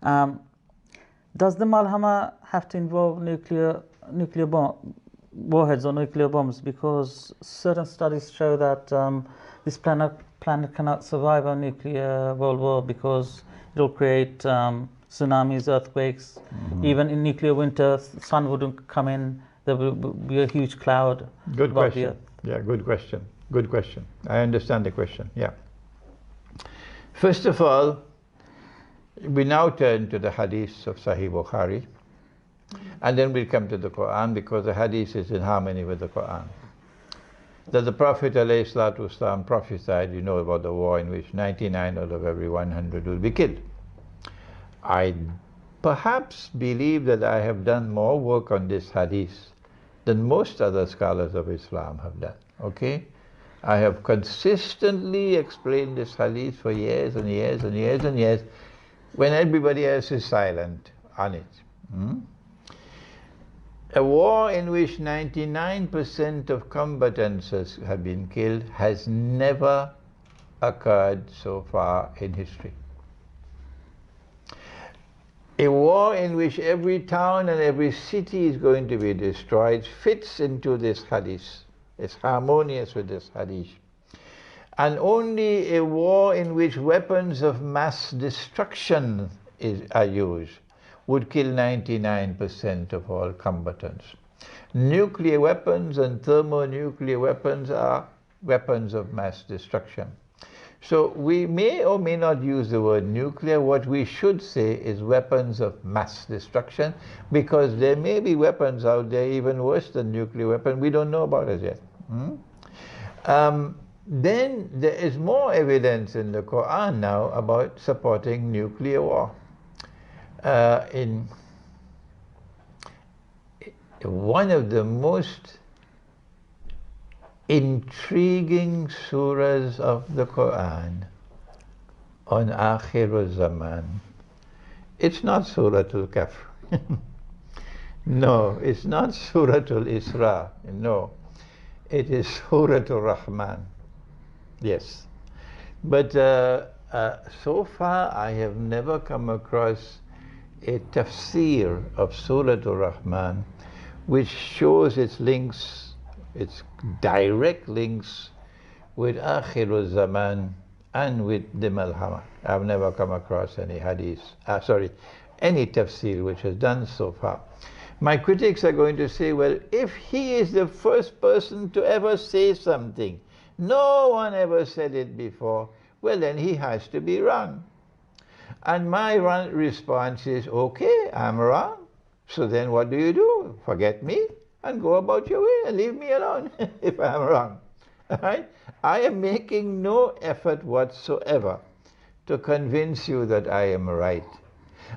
Um, does the Malhama have to involve warheads or nuclear bombs? Because certain studies show that this planet cannot survive a nuclear world war because it will create tsunamis, earthquakes. Even in nuclear winter, the sun wouldn't come in. There will be a huge cloud Good above the question. earth. Yeah, good question. Good question. I understand the question. Yeah. First of all, we now turn to the hadiths of Sahih Bukhari, and then we'll come to the Quran, because the hadith is in harmony with the Quran. That the Prophet ﷺ prophesied, you know about the war in which 99 out of every 100 will be killed. I perhaps believe that I have done more work on this hadith than most other scholars of Islam have done. Okay? I have consistently explained this hadith for years and years and years and years, when everybody else is silent on it. A war in which 99% of combatants have been killed has never occurred so far in history. A war in which every town and every city is going to be destroyed fits into this hadith. It's harmonious with this hadith. And only a war in which weapons of mass destruction are used would kill 99% of all combatants. Nuclear weapons and thermonuclear weapons are weapons of mass destruction. So we may or may not use the word nuclear. What we should say is weapons of mass destruction, because there may be weapons out there even worse than nuclear weapons we don't know about as yet. Then there is more evidence in the Quran now about supporting nuclear war. In one of the most intriguing surahs of the Quran on Akhir Zaman, it's not Surah Al-Kahf. No, it's not Surah Al-Isra. No, it is Surah Al-Rahman. Yes. But so far I have never come across a tafsir of Surah Al-Rahman which shows its links, its direct links with Akhir Zaman and with the Malhama. I've never come across any hadith, any tafsir which has done so far. My critics are going to say, well, if he is the first person to ever say something, no one ever said it before, well, then he has to be wrong. And my response is, okay, I'm wrong. So then what do? Forget me and go about your way and leave me alone if I'm wrong. All right? I am making no effort whatsoever to convince you that I am right.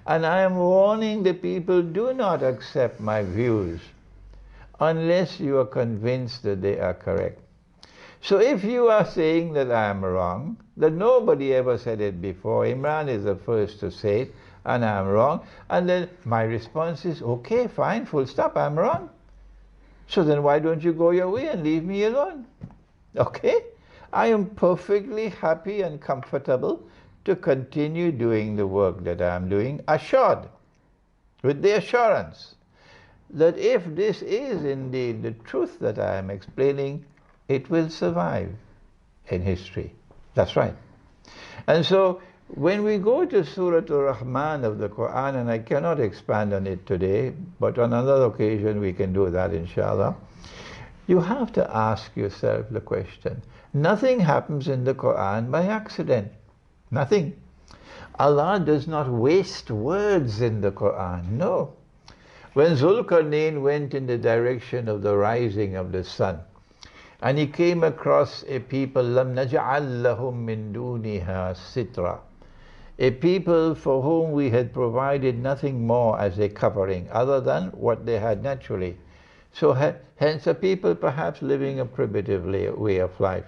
And I am warning the people, do not accept my views unless you are convinced that they are correct. So if you are saying that I am wrong, that nobody ever said it before, Imran is the first to say it, and I am wrong, and then my response is, okay, fine, full stop, I'm wrong. So then why don't you go your way and leave me alone? Okay? I am perfectly happy and comfortable to continue doing the work that I am doing, assured, with the assurance that if this is indeed the truth that I am explaining, it will survive in history. That's right. And so when we go to Surah Al-Rahman of the Quran, and I cannot expand on it today, but on another occasion we can do that, inshallah, you have to ask yourself the question, nothing happens in the Quran by accident. Nothing. Allah does not waste words in the Quran. No. When Zulkarnain went in the direction of the rising of the sun, and he came across a people, لَمْ نَجْعَلْ لَهُم مِّن دُونِهَا سِتْرًا, a people for whom we had provided nothing more as a covering other than what they had naturally. So hence a people perhaps living a primitive way of life.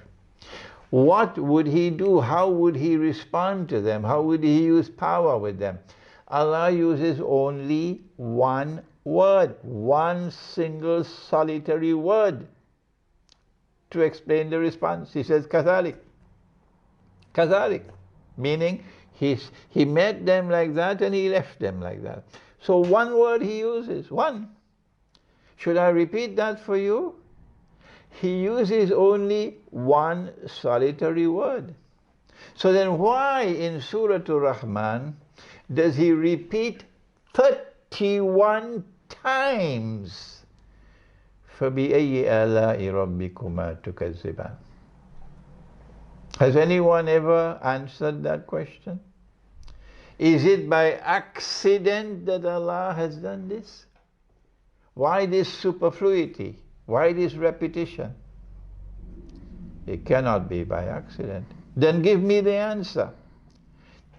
What would he do? How would he respond to them? How would he use power with them? Allah uses only one word, one single solitary word to explain the response. He says, Kazalik. Kazalik. Meaning, He met them like that and he left them like that. So one word he uses, one. Should I repeat that for you? He uses only one solitary word. So then why in Surah Ar-Rahman does he repeat 31 times? فَبِأَيِّ آلَاءِ رَبِّكُمَا تُكَذِّبَانِ? Has anyone ever answered that question? Is it by accident that Allah has done this? Why this superfluity? Why this repetition? It cannot be by accident. Then give me the answer.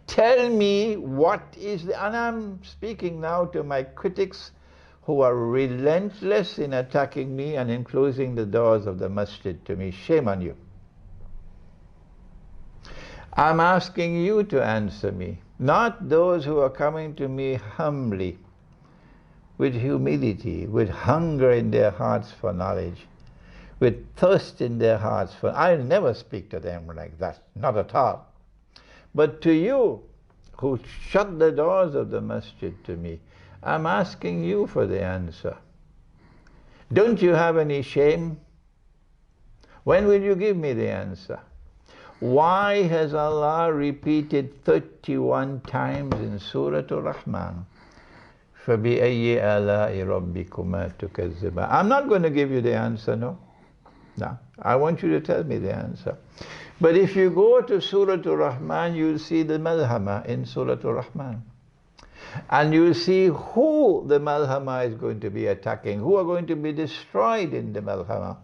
Tell me what is the... And I'm speaking now to my critics who are relentless in attacking me and in closing the doors of the masjid to me. Shame on you. I'm asking you to answer me, not those who are coming to me humbly, with humility, with hunger in their hearts for knowledge, with thirst in their hearts for... I'll never speak to them like that, not at all. But to you, who shut the doors of the masjid to me, I'm asking you for the answer. Don't you have any shame? When will you give me the answer? Why has Allah repeated 31 times in Surah Ar-Rahman, فَبِأَيِّ آلَاءِ رَبِّكُمَا تُكَذِّبَانِ? I'm not going to give you the answer, no. No, I want you to tell me the answer. But if you go to Surah Ar-Rahman, you'll see the Malhama in Surah Ar-Rahman. And you'll see who the Malhama is going to be attacking, who are going to be destroyed in the Malhama.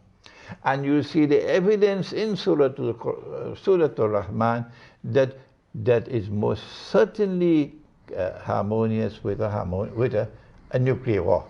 And you'll see the evidence in Surah Ar-Rahman that is most certainly harmonious with a nuclear war.